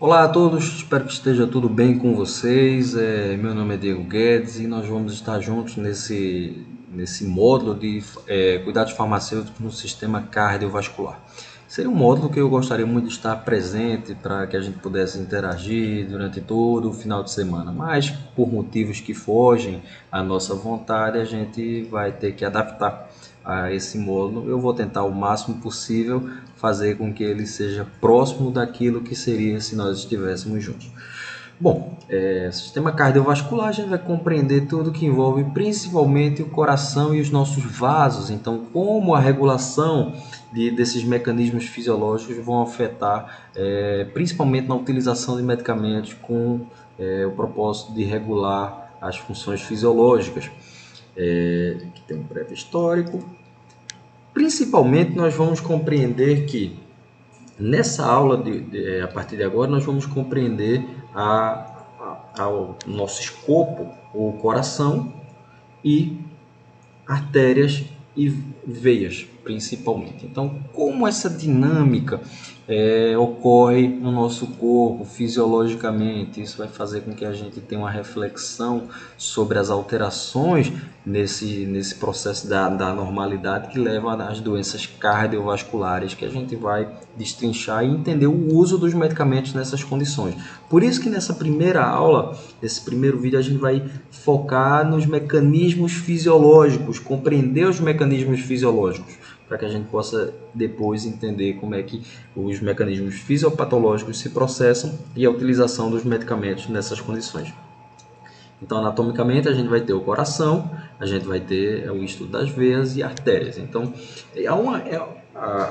Olá a todos, espero que esteja tudo bem com vocês. Meu nome é Diego Guedes e nós vamos estar juntos nesse módulo de cuidados farmacêuticos no sistema cardiovascular. Seria um módulo que eu gostaria muito de estar presente para que a gente pudesse interagir durante todo o final de semana, mas por motivos que fogem à nossa vontade, a gente vai ter que adaptar a esse módulo. Eu vou tentar o máximo possível fazer com que ele seja próximo daquilo que seria se nós estivéssemos juntos. Bom, sistema cardiovascular, a gente vai compreender tudo que envolve principalmente o coração e os nossos vasos. Então, como a regulação desses mecanismos fisiológicos vão afetar, principalmente na utilização de medicamentos com o propósito de regular as funções fisiológicas. Aqui tem um breve histórico. Principalmente, nós vamos compreender que nessa aula, a partir de agora, nós vamos compreender o nosso escopo, o coração e artérias e veias, principalmente. Então, como essa dinâmica ocorre no nosso corpo, fisiologicamente, isso vai fazer com que a gente tenha uma reflexão sobre as alterações nesse processo da normalidade que leva às doenças cardiovasculares, que a gente vai destrinchar e entender o uso dos medicamentos nessas condições. Por isso que nessa primeira aula, nesse primeiro vídeo, a gente vai focar nos mecanismos fisiológicos, compreender os mecanismos fisiológicos, para que a gente possa depois entender como é que os mecanismos fisiopatológicos se processam e a utilização dos medicamentos nessas condições. Então, anatomicamente, a gente vai ter o coração, a gente vai ter o estudo das veias e artérias. Então,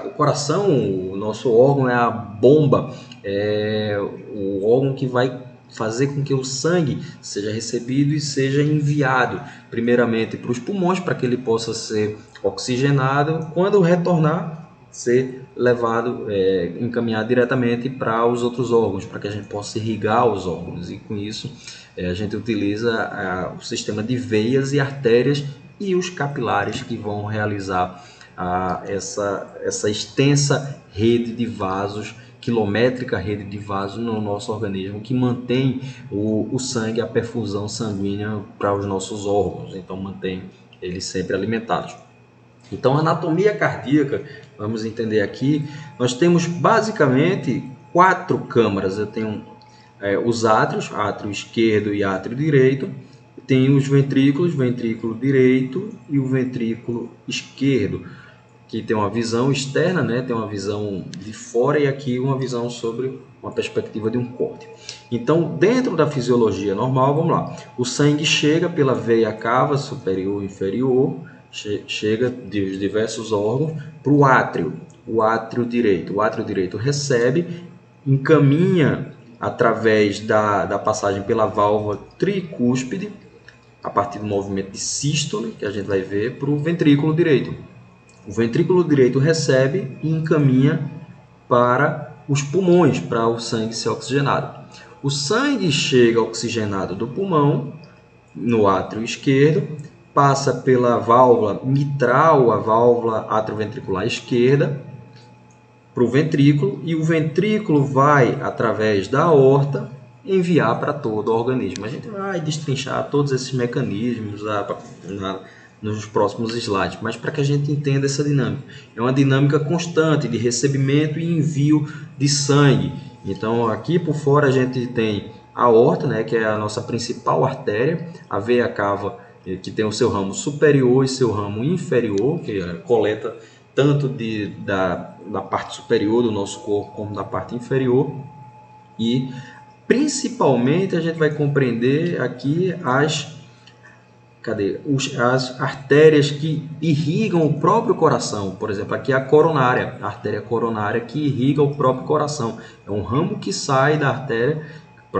o coração, o nosso órgão, é a bomba, é o órgão que vai fazer com que o sangue seja recebido e seja enviado, primeiramente para os pulmões, para que ele possa ser oxigenado, quando retornar, ser levado, encaminhado diretamente para os outros órgãos, para que a gente possa irrigar os órgãos. E com isso, a gente utiliza o sistema de veias e artérias e os capilares que vão realizar essa extensa rede de vasos, quilométrica rede de vasos no nosso organismo, que mantém o sangue, a perfusão sanguínea para os nossos órgãos, então mantém eles sempre alimentados. Então, anatomia cardíaca, vamos entender aqui, nós temos basicamente 4 câmaras. Eu tenho os átrios, átrio esquerdo e átrio direito, tem os ventrículos, ventrículo direito e o ventrículo esquerdo, que tem uma visão externa, né? Tem uma visão de fora, e aqui uma visão sobre uma perspectiva de um corte. Então, dentro da fisiologia normal, vamos lá, o sangue chega pela veia cava superior e inferior, chega dos diversos órgãos para o átrio direito. O átrio direito recebe, encaminha através da passagem pela válvula tricúspide, a partir do movimento de sístole, que a gente vai ver, para o ventrículo direito. O ventrículo direito recebe e encaminha para os pulmões, para o sangue ser oxigenado. O sangue chega oxigenado do pulmão, no átrio esquerdo, passa pela válvula mitral, a válvula atrioventricular esquerda, para o ventrículo, e o ventrículo vai, através da aorta, enviar para todo o organismo. A gente vai destrinchar todos esses mecanismos nos próximos slides, mas para que a gente entenda essa dinâmica. É uma dinâmica constante de recebimento e envio de sangue. Então, aqui por fora a gente tem a aorta, né, que é a nossa principal artéria, a veia cava, que tem o seu ramo superior e seu ramo inferior, que coleta tanto da parte superior do nosso corpo como da parte inferior. E principalmente a gente vai compreender aqui as artérias que irrigam o próprio coração. Por exemplo, aqui é a coronária, a artéria coronária que irriga o próprio coração. É um ramo que sai da artéria.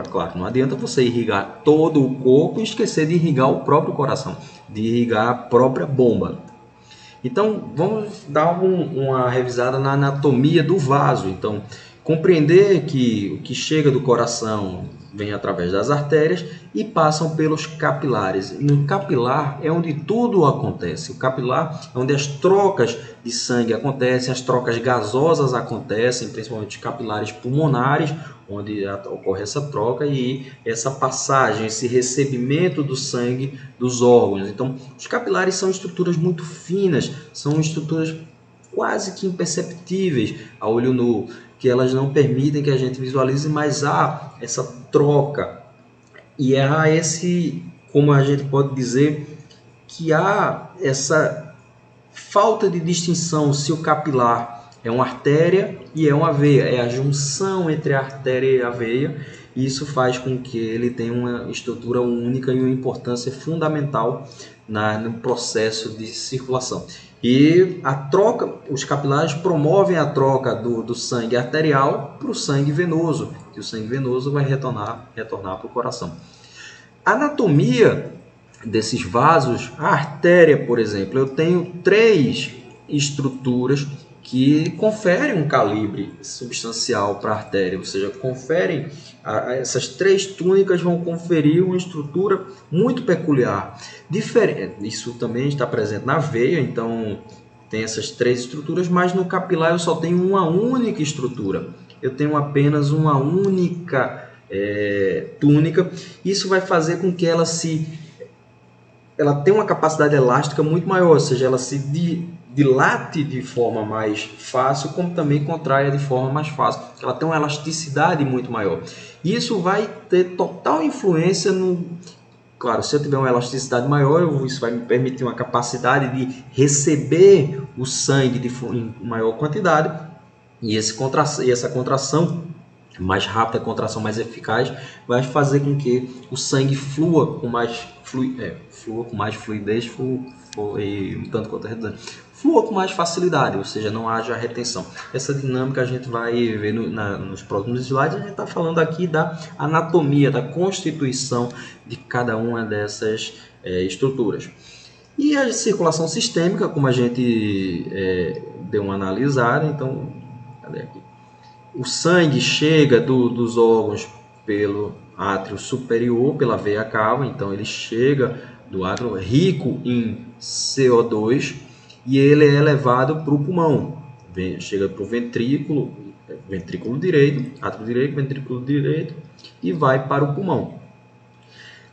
Claro, não adianta você irrigar todo o corpo e esquecer de irrigar o próprio coração, de irrigar a própria bomba. Então, vamos dar uma revisada na anatomia do vaso. Então, Compreender que o que chega do coração vem através das artérias e passam pelos capilares. No capilar é onde tudo acontece. O capilar é onde as trocas de sangue acontecem, as trocas gasosas acontecem, principalmente os capilares pulmonares, onde ocorre essa troca e essa passagem, esse recebimento do sangue dos órgãos. Então, os capilares são estruturas muito finas, são estruturas quase que imperceptíveis a olho nu, que elas não permitem que a gente visualize, mas há essa troca e há esse, como a gente pode dizer, que há essa falta de distinção se o capilar é uma artéria e é uma veia, é a junção entre a artéria e a veia, e isso faz com que ele tenha uma estrutura única e uma importância fundamental no processo de circulação. E a troca, os capilares promovem a troca do sangue arterial para o sangue venoso, que o sangue venoso vai retornar para o coração. A anatomia desses vasos, a artéria, por exemplo, eu tenho 3 estruturas que conferem um calibre substancial para a artéria, ou seja, essas 3 túnicas vão conferir uma estrutura muito peculiar. Isso também está presente na veia, então tem essas 3 estruturas, mas no capilar eu só tenho uma única estrutura. Eu tenho apenas uma única túnica. Isso vai fazer com que ela tenha uma capacidade elástica muito maior, ou seja, ela se dilate de forma mais fácil, como também contraia de forma mais fácil. Ela tem uma elasticidade muito maior. Isso vai ter total influência no... Claro, se eu tiver uma elasticidade maior, isso vai me permitir uma capacidade de receber o sangue em maior quantidade, e essa contração mais rápida, a contração mais eficaz, vai fazer com que o sangue flua com mais fluidez, tanto quanto flua com mais facilidade, ou seja, não haja retenção. Essa dinâmica a gente vai ver nos próximos slides. A gente está falando aqui da anatomia, da constituição de cada uma dessas estruturas. E a circulação sistêmica, como a gente deu uma analisada, então, cadê aqui? O sangue chega dos órgãos pelo átrio superior, pela veia cava, então ele chega do átrio rico em CO2 e ele é levado para o pulmão. Chega para o ventrículo direito, átrio direito, ventrículo direito e vai para o pulmão.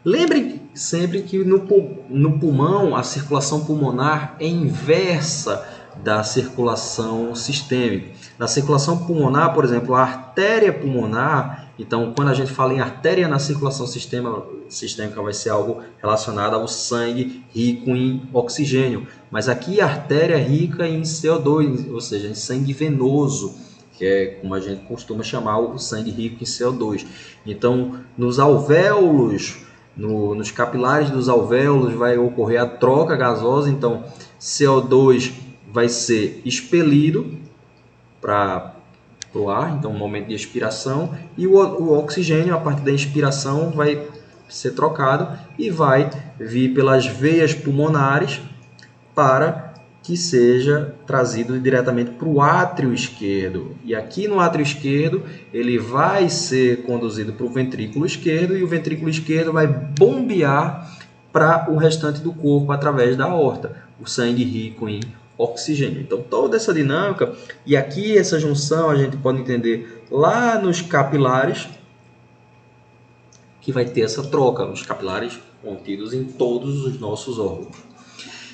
Lembrem sempre que no pulmão a circulação pulmonar é inversa da circulação sistêmica. Na circulação pulmonar, por exemplo, a artéria pulmonar, então quando a gente fala em artéria na circulação sistêmica vai ser algo relacionado ao sangue rico em oxigênio, mas aqui a artéria é rica em CO2, ou seja, em sangue venoso, que é como a gente costuma chamar o sangue rico em CO2. Então, nos alvéolos, nos capilares dos alvéolos vai ocorrer a troca gasosa, então CO2 vai ser expelido para o ar, então no momento de expiração, e o oxigênio, a partir da inspiração, vai ser trocado e vai vir pelas veias pulmonares para que seja trazido diretamente para o átrio esquerdo. E aqui no átrio esquerdo, ele vai ser conduzido para o ventrículo esquerdo e o ventrículo esquerdo vai bombear para o restante do corpo através da aorta, o sangue rico em oxigênio. Então, toda essa dinâmica, e aqui essa junção a gente pode entender lá nos capilares, que vai ter essa troca, os capilares contidos em todos os nossos órgãos.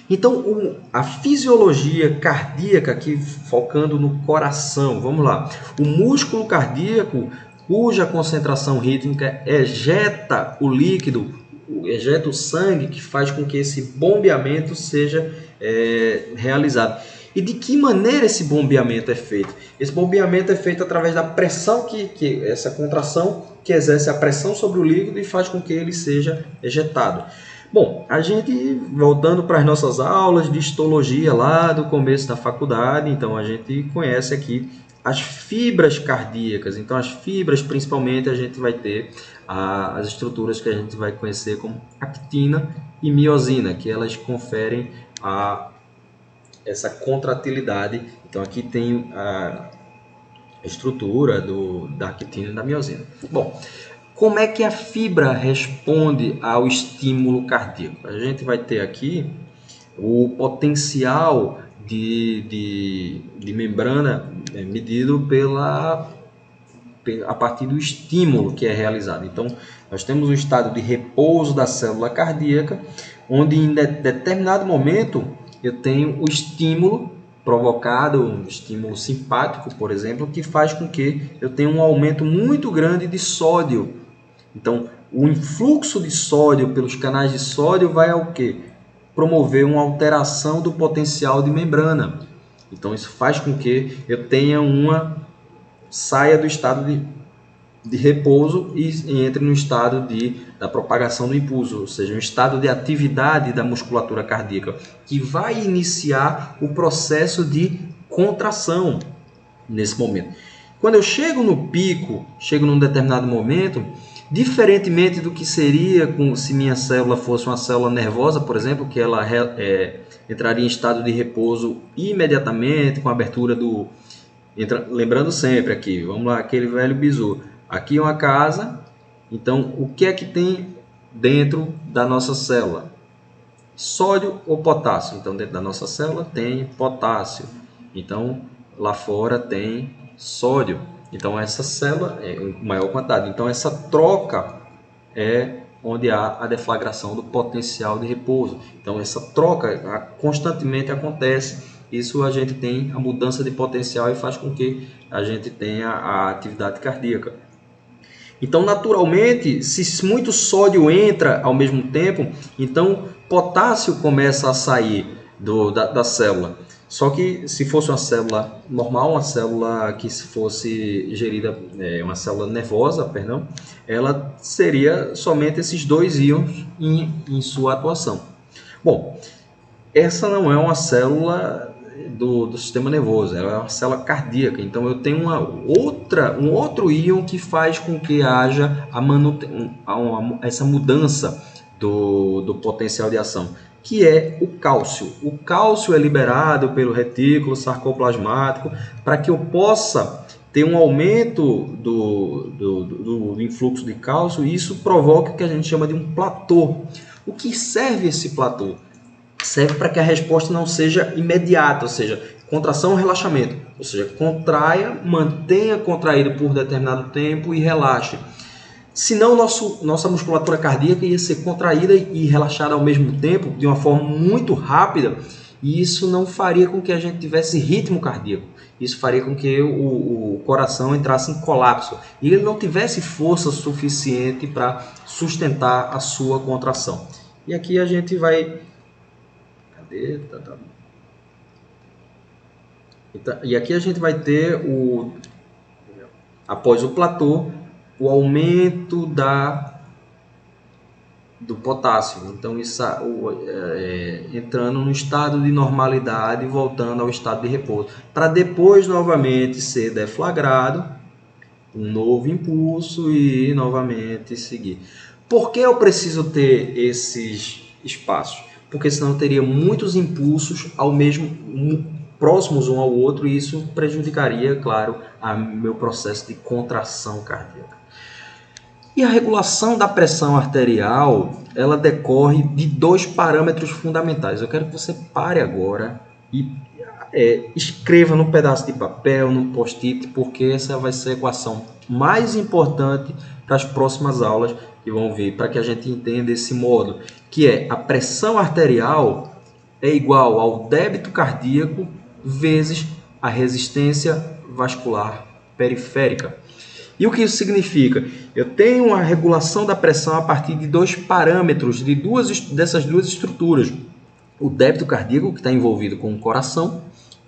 Então, a fisiologia cardíaca, aqui focando no coração, vamos lá. O músculo cardíaco, cuja concentração rítmica ejeta o líquido, ejeta o sangue, que faz com que esse bombeamento seja realizado. E de que maneira esse bombeamento é feito? Esse bombeamento é feito através da pressão, essa contração que exerce a pressão sobre o líquido e faz com que ele seja ejetado. Bom, a gente, voltando para as nossas aulas de histologia lá do começo da faculdade, então a gente conhece aqui as fibras cardíacas. Então as fibras, principalmente, a gente vai ter as estruturas que a gente vai conhecer como actina e miosina, que elas conferem essa contratilidade. Então aqui tem estrutura da actina e da miosina. Bom, como é que a fibra responde ao estímulo cardíaco? A gente vai ter aqui o potencial de membrana medido a partir do estímulo que é realizado. Então, nós temos o estado de repouso da célula cardíaca, onde em determinado momento eu tenho o estímulo provocado, um estímulo simpático, por exemplo, que faz com que eu tenha um aumento muito grande de sódio. Então, o influxo de sódio pelos canais de sódio vai ao quê? Promover uma alteração do potencial de membrana. Então, isso faz com que eu tenha saia do estado de repouso e entre no estado da propagação do impulso, ou seja, um estado de atividade da musculatura cardíaca, que vai iniciar o processo de contração nesse momento. Quando eu chego no pico, chego num determinado momento, diferentemente do que seria se minha célula fosse uma célula nervosa, por exemplo, que ela entraria em estado de repouso imediatamente com a abertura lembrando sempre aqui, vamos lá, aquele velho bizu. Aqui é uma casa, então o que é que tem dentro da nossa célula? Sódio ou potássio? Então dentro da nossa célula tem potássio. Então lá fora tem sódio. Então essa célula é em maior quantidade. Então essa troca é onde há a deflagração do potencial de repouso. Então essa troca constantemente acontece. Isso a gente tem a mudança de potencial e faz com que a gente tenha a atividade cardíaca. Então, naturalmente, se muito sódio entra ao mesmo tempo, então potássio começa a sair da célula. Só que se fosse uma célula normal, uma célula que se fosse gerida, uma célula nervosa, perdão, ela seria somente esses dois íons em sua atuação. Bom, essa não é uma célula do sistema nervoso, ela é uma célula cardíaca. Então eu tenho um outro íon que faz com que haja essa mudança do potencial de ação, que é o cálcio. O cálcio é liberado pelo retículo sarcoplasmático para que eu possa ter um aumento do influxo de cálcio, e isso provoca o que a gente chama de um platô. O que serve esse platô? Serve para que a resposta não seja imediata, ou seja, contração ou relaxamento. Ou seja, contraia, mantenha contraído por determinado tempo e relaxe. Senão, nossa musculatura cardíaca ia ser contraída e relaxada ao mesmo tempo, de uma forma muito rápida, e isso não faria com que a gente tivesse ritmo cardíaco. Isso faria com que o coração entrasse em colapso e ele não tivesse força suficiente para sustentar a sua contração. E aqui a gente vai... E aqui a gente vai ter, após o platô, o aumento do potássio. Então, isso entrando no estado de normalidade e voltando ao estado de repouso, para depois novamente ser deflagrado um novo impulso e novamente seguir. Por que eu preciso ter esses espaços? Porque senão eu teria muitos impulsos próximos um ao outro, e isso prejudicaria, claro, o meu processo de contração cardíaca. E a regulação da pressão arterial, ela decorre de dois parâmetros fundamentais. Eu quero que você pare agora e escreva num pedaço de papel, num post-it, porque essa vai ser a equação mais importante para as próximas aulas que vão vir, para que a gente entenda esse módulo, que é a pressão arterial é igual ao débito cardíaco vezes a resistência vascular periférica. E o que isso significa? Eu tenho uma regulação da pressão a partir de dois parâmetros, dessas duas estruturas. O débito cardíaco, que está envolvido com o coração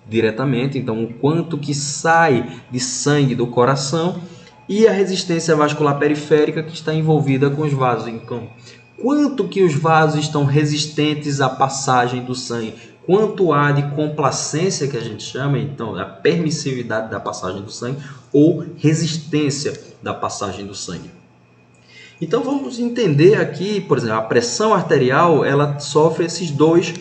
diretamente, então o quanto que sai de sangue do coração, e a resistência vascular periférica, que está envolvida com os vasos. Então, quanto que os vasos estão resistentes à passagem do sangue, quanto há de complacência, que a gente chama, então, a permissividade da passagem do sangue, ou resistência da passagem do sangue. Então vamos entender aqui, por exemplo, a pressão arterial, ela sofre esses dois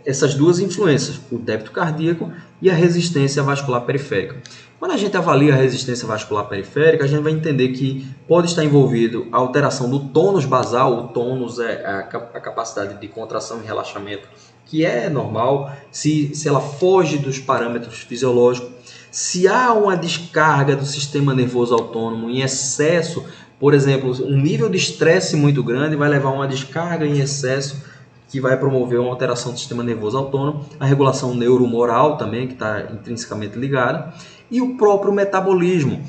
essas duas influências, o débito cardíaco e a resistência vascular periférica. Quando a gente avalia a resistência vascular periférica, a gente vai entender que pode estar envolvido a alteração do tônus basal. O tônus é a capacidade de contração e relaxamento, que é normal, se ela foge dos parâmetros fisiológicos. Se há uma descarga do sistema nervoso autônomo em excesso, por exemplo, um nível de estresse muito grande vai levar a uma descarga em excesso, que vai promover uma alteração do sistema nervoso autônomo, a regulação neuromoral também, que está intrinsecamente ligada, e o próprio metabolismo.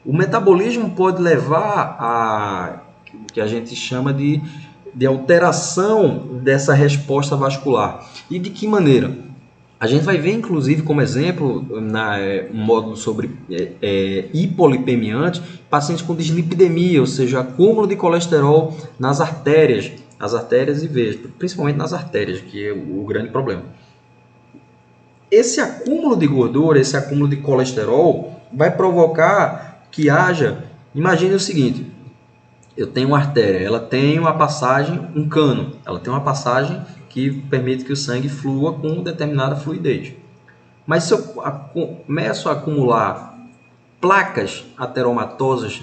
O metabolismo pode levar a o que a gente chama de alteração dessa resposta vascular. E de que maneira? A gente vai ver, inclusive, como exemplo, um módulo sobre hipolipemiante, pacientes com dislipidemia, ou seja, acúmulo de colesterol nas artérias e veias, principalmente nas artérias, que é o grande problema. Esse acúmulo de gordura, esse acúmulo de colesterol, vai provocar que haja... Imagine o seguinte, eu tenho uma artéria, ela tem uma passagem, um cano, ela tem uma passagem que permite que o sangue flua com determinada fluidez. Mas se eu começo a acumular placas ateromatosas,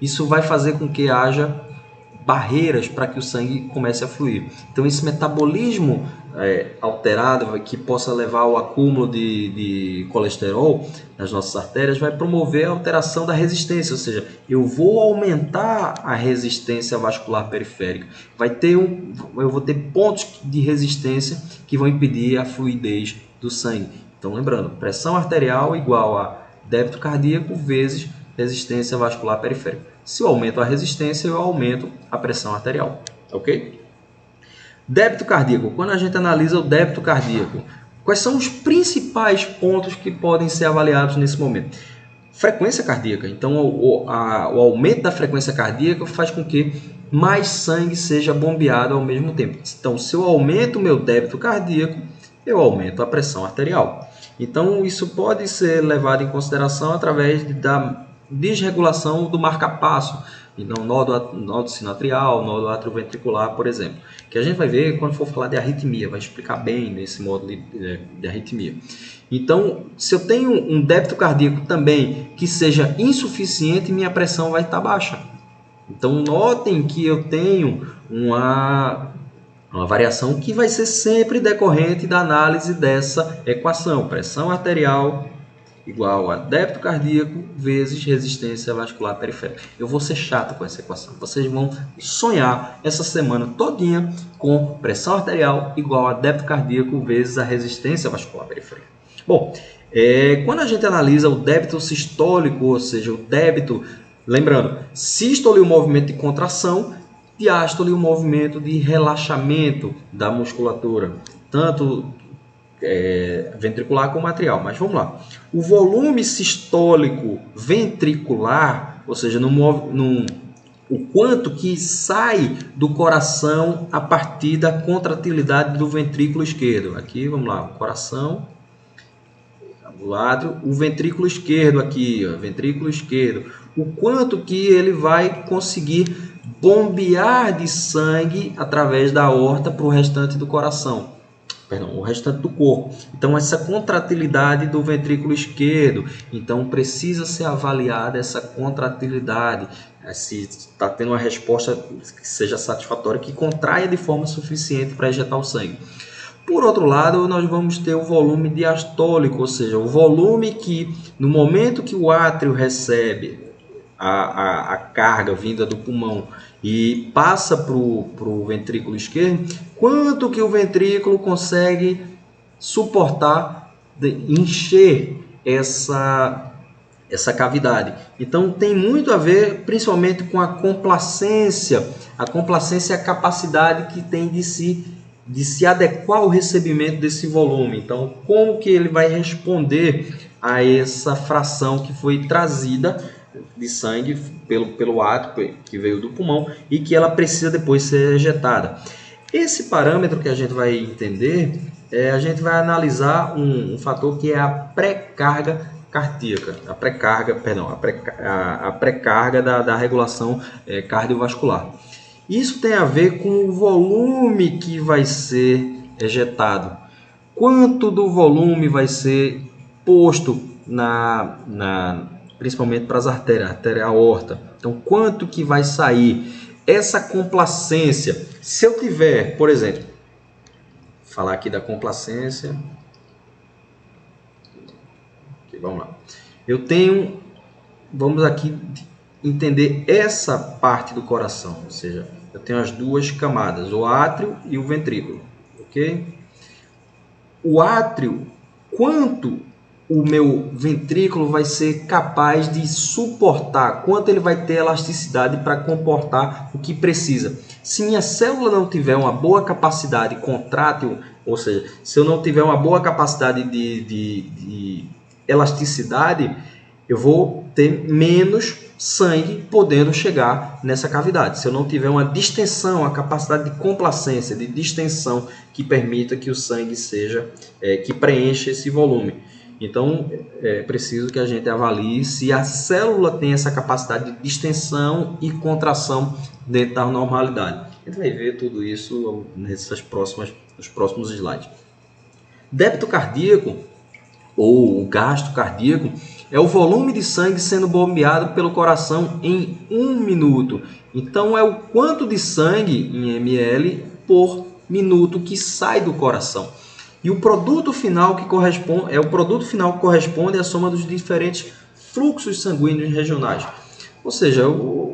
isso vai fazer com que haja barreiras para que o sangue comece a fluir. Então, esse metabolismo alterado, que possa levar ao acúmulo de colesterol nas nossas artérias, vai promover a alteração da resistência, ou seja, eu vou aumentar a resistência vascular periférica. Eu vou ter pontos de resistência que vão impedir a fluidez do sangue. Então, lembrando, pressão arterial igual a débito cardíaco vezes resistência vascular periférica. Se eu aumento a resistência, eu aumento a pressão arterial. Ok? Débito cardíaco. Quando a gente analisa o débito cardíaco, quais são os principais pontos que podem ser avaliados nesse momento? Frequência cardíaca. Então, o aumento da frequência cardíaca faz com que mais sangue seja bombeado ao mesmo tempo. Então, se eu aumento o meu débito cardíaco, eu aumento a pressão arterial. Então, isso pode ser levado em consideração através da desregulação do marcapasso, então nódo sinoatrial, nódo atrioventricular, por exemplo, que a gente vai ver quando for falar de arritmia, vai explicar bem nesse módulo de arritmia. Então, se eu tenho um débito cardíaco também que seja insuficiente, minha pressão vai estar baixa. Então, notem que eu tenho uma variação que vai ser sempre decorrente da análise dessa equação, pressão arterial igual a débito cardíaco vezes resistência vascular periférica. Eu vou ser chato com essa equação. Vocês vão sonhar essa semana todinha com pressão arterial igual a débito cardíaco vezes a resistência vascular periférica. Bom, quando a gente analisa o débito sistólico, ou seja, o débito, lembrando, sístole o movimento de contração, diástole o movimento de relaxamento da musculatura, tanto ventricular como atrial. Mas vamos lá. O volume sistólico ventricular, ou seja, o quanto que sai do coração a partir da contratilidade do ventrículo esquerdo. Aqui, vamos lá, o coração, o átrio, o ventrículo esquerdo aqui, ó, ventrículo esquerdo. O quanto que ele vai conseguir bombear de sangue através da aorta para o restante do coração. O restante do corpo. Então, essa contratilidade do ventrículo esquerdo, então precisa ser avaliada essa contratilidade, se está tendo uma resposta que seja satisfatória, que contraia de forma suficiente para ejetar o sangue. Por outro lado, nós vamos ter o volume diastólico, ou seja, o volume que, no momento que o átrio recebe a carga vinda do pulmão e passa para o ventrículo esquerdo, quanto que o ventrículo consegue suportar, encher essa cavidade. Então, tem muito a ver, principalmente, com a complacência. A complacência é a capacidade que tem de se adequar ao recebimento desse volume. Então, como que ele vai responder a essa fração que foi trazida de sangue pelo átrio que veio do pulmão e que ela precisa depois ser ejetada. Esse parâmetro que a gente vai entender, a gente vai analisar um fator que é a pré-carga cardíaca, a pré-carga da regulação cardiovascular. Isso tem a ver com o volume que vai ser ejetado. quanto do volume vai ser posto principalmente para as artérias, artéria aorta. Então, quanto que vai sair? Essa complacência, se eu tiver, por exemplo, falar aqui da complacência, okay, vamos lá. Eu tenho, vamos aqui entender essa parte do coração, ou seja, eu tenho as duas camadas, o átrio e o ventrículo, ok? O átrio, quanto o meu ventrículo vai ser capaz de suportar, quanto ele vai ter elasticidade para comportar o que precisa. Se minha célula não tiver uma boa capacidade contrátil, ou seja, se eu não tiver uma boa capacidade de elasticidade, eu vou ter menos sangue podendo chegar nessa cavidade. Se eu não tiver uma distensão, a capacidade de complacência, de distensão que permita que o sangue seja, que preencha esse volume. Então, é preciso que a gente avalie se a célula tem essa capacidade de distensão e contração dentro da normalidade. A gente vai ver tudo isso nos próximos slides. Débito cardíaco ou o gasto cardíaco é o volume de sangue sendo bombeado pelo coração em 1 minuto. Então, é o quanto de sangue em ml por minuto que sai do coração. E o produto final que corresponde à soma dos diferentes fluxos sanguíneos regionais. Ou seja,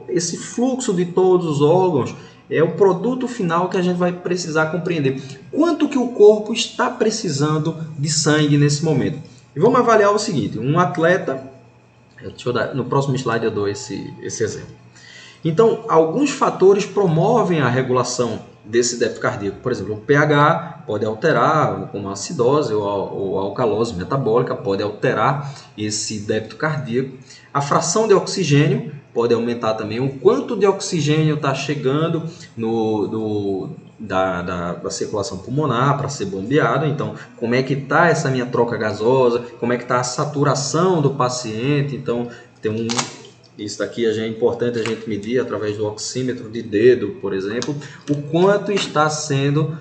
esse fluxo de todos os órgãos é o produto final que a gente vai precisar compreender. Quanto que o corpo está precisando de sangue nesse momento? E vamos avaliar o seguinte, um atleta, no próximo slide eu dou esse exemplo. Então, alguns fatores promovem a regulação desse débito cardíaco. Por exemplo, o pH pode alterar, como a acidose ou a alcalose metabólica pode alterar esse débito cardíaco. A fração de oxigênio pode aumentar também. O quanto de oxigênio está chegando da circulação pulmonar para ser bombeado. Então, como é que está essa minha troca gasosa? Como é que está a saturação do paciente? Então, isso daqui é importante a gente medir através do oxímetro de dedo, por exemplo, o quanto está sendo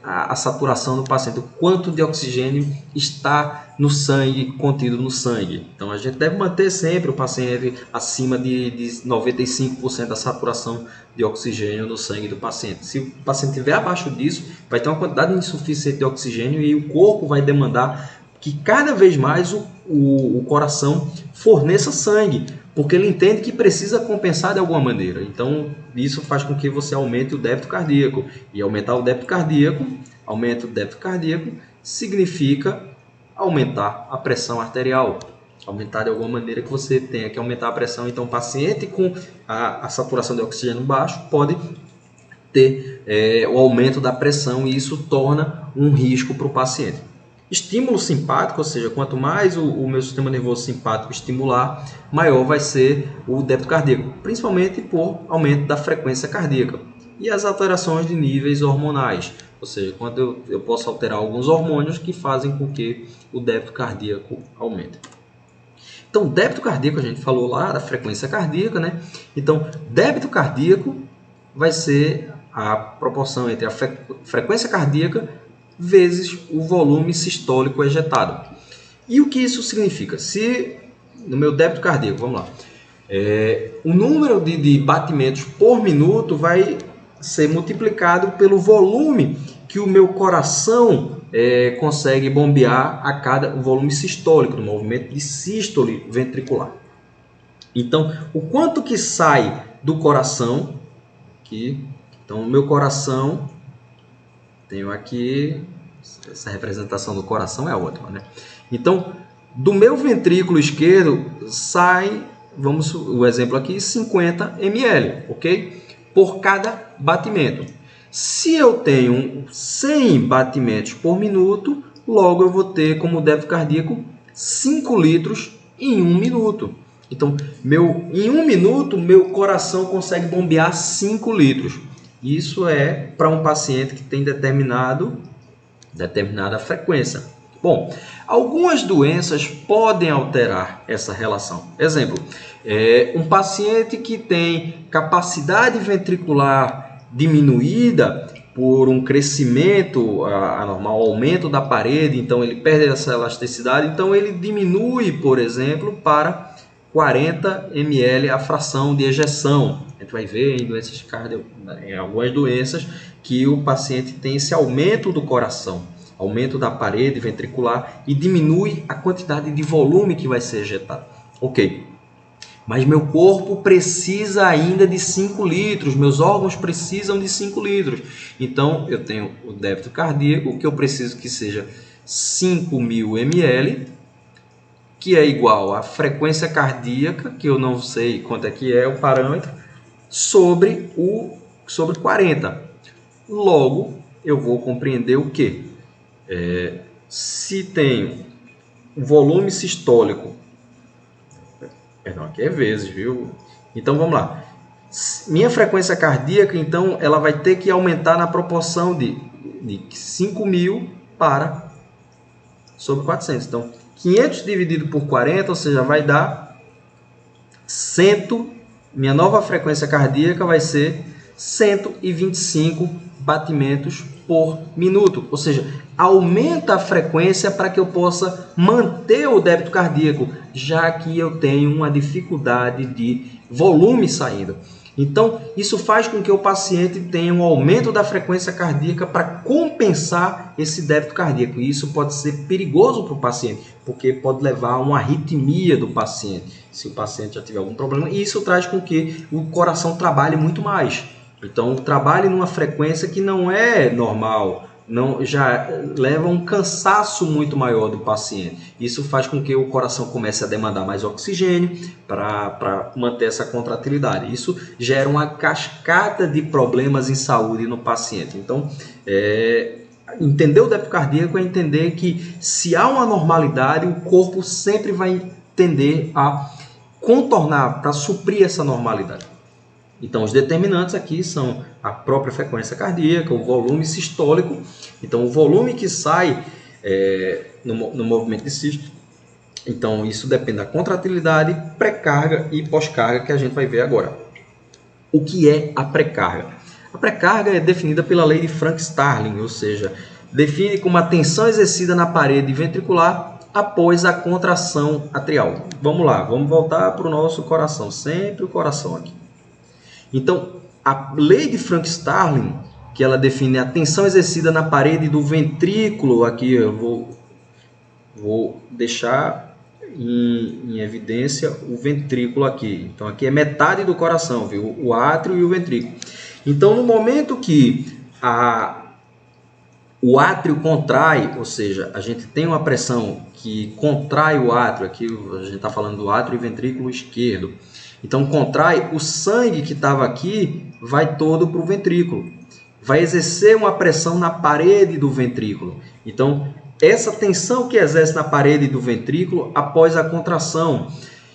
a saturação do paciente, o quanto de oxigênio está no sangue, contido no sangue. Então, a gente deve manter sempre o paciente acima de 95% da saturação de oxigênio no sangue do paciente. Se o paciente estiver abaixo disso, vai ter uma quantidade insuficiente de oxigênio e o corpo vai demandar que cada vez mais o coração forneça sangue, porque ele entende que precisa compensar de alguma maneira. Então, isso faz com que você aumente o débito cardíaco. E aumentar o débito cardíaco, significa aumentar a pressão arterial. Aumentar de alguma maneira que você tenha que aumentar a pressão. Então, o paciente com a saturação de oxigênio baixo pode ter o aumento da pressão e isso torna um risco para o paciente. Estímulo simpático, ou seja, quanto mais o meu sistema nervoso simpático estimular, maior vai ser o débito cardíaco, principalmente por aumento da frequência cardíaca. E as alterações de níveis hormonais, ou seja, quando eu posso alterar alguns hormônios que fazem com que o débito cardíaco aumente. Então, débito cardíaco, a gente falou lá da frequência cardíaca, né? Então, débito cardíaco vai ser a proporção entre a frequência cardíaca vezes o volume sistólico ejetado. E o que isso significa? Se no meu débito cardíaco, vamos lá, o número de batimentos por minuto vai ser multiplicado pelo volume que o meu coração consegue bombear o volume sistólico, no movimento de sístole ventricular. Então, o quanto que sai do coração, então o meu coração, tenho aqui, essa representação do coração é ótima, né? Então, do meu ventrículo esquerdo sai, o exemplo aqui, 50 ml, ok? Por cada batimento. Se eu tenho 100 batimentos por minuto, logo eu vou ter como débito cardíaco 5 litros em 1 minuto. Então, em 1 minuto, meu coração consegue bombear 5 litros. Isso é para um paciente que tem determinada frequência. Bom, algumas doenças podem alterar essa relação. Exemplo, um paciente que tem capacidade ventricular diminuída, por um crescimento anormal, aumento da parede, então ele perde essa elasticidade, então ele diminui, por exemplo, para 40 ml a fração de ejeção. A gente vai ver em doenças em algumas doenças que o paciente tem esse aumento do coração, aumento da parede ventricular e diminui a quantidade de volume que vai ser ejetado. Ok. Mas meu corpo precisa ainda de 5 litros, meus órgãos precisam de 5 litros. Então, eu tenho o débito cardíaco, que eu preciso que seja 5.000 ml, que é igual à frequência cardíaca, que eu não sei quanto é que é o parâmetro, sobre 40. Logo, eu vou compreender o quê? Se tenho volume sistólico, perdão, aqui é vezes, viu? Então, vamos lá. Minha frequência cardíaca, então, ela vai ter que aumentar na proporção de 5.000 para sobre 400. Então, 500 dividido por 40, ou seja, vai dar 100. Minha nova frequência cardíaca vai ser 125 batimentos por minuto. Ou seja, aumenta a frequência para que eu possa manter o débito cardíaco, já que eu tenho uma dificuldade de volume saindo. Então, isso faz com que o paciente tenha um aumento da frequência cardíaca para compensar esse débito cardíaco. E isso pode ser perigoso para o paciente, porque pode levar a uma arritmia do paciente, se o paciente já tiver algum problema. E isso traz com que o coração trabalhe muito mais. Então, trabalhe numa frequência que não é normal, já leva um cansaço muito maior do paciente. Isso faz com que o coração comece a demandar mais oxigênio para manter essa contratilidade. Isso gera uma cascata de problemas em saúde no paciente. Então, entender o débito cardíaco é entender que se há uma normalidade, o corpo sempre vai tender a contornar para suprir essa normalidade. Então, os determinantes aqui são a própria frequência cardíaca, o volume sistólico. Então, o volume que sai no movimento de sístole. Então, isso depende da contratilidade, pré-carga e pós-carga, que a gente vai ver agora. O que é a pré-carga? A pré-carga é definida pela lei de Frank-Starling, ou seja, define como a tensão exercida na parede ventricular após a contração atrial. Vamos lá, vamos voltar para o nosso coração, sempre o coração aqui. Então, a lei de Frank-Starling, que ela define a tensão exercida na parede do ventrículo, aqui eu vou deixar em evidência o ventrículo aqui. Então, aqui é metade do coração, viu? O átrio e o ventrículo. Então, no momento que o átrio contrai, ou seja, a gente tem uma pressão que contrai o átrio, aqui a gente está falando do átrio e ventrículo esquerdo. Então, contrai, o sangue que estava aqui vai todo para o ventrículo. Vai exercer uma pressão na parede do ventrículo. Então, essa tensão que exerce na parede do ventrículo após a contração.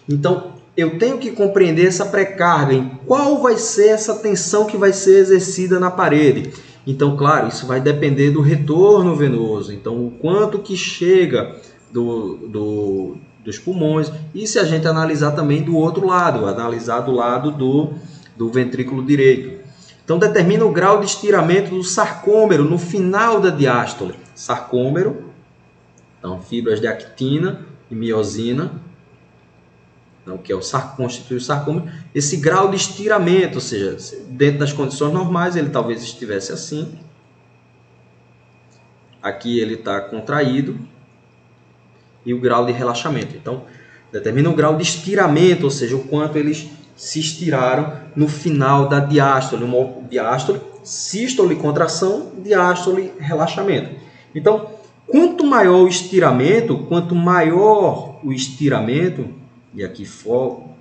Então, eu tenho que compreender essa pré-carga, em qual vai ser essa tensão que vai ser exercida na parede. Então, claro, isso vai depender do retorno venoso. Então, o quanto que chega dos pulmões, e se a gente analisar também do outro lado, analisar do lado do ventrículo direito. Então, determina o grau de estiramento do sarcômero no final da diástole. Sarcômero, então, fibras de actina e miosina, então, que é constitui o sarcômero. Esse grau de estiramento, ou seja, dentro das condições normais, ele talvez estivesse assim. Aqui ele está contraído. E o grau de relaxamento. Então, determina o grau de estiramento, ou seja, o quanto eles se estiraram no final da diástole. Uma diástole, sístole, contração, diástole, relaxamento. Então, quanto maior o estiramento, e aqui foco,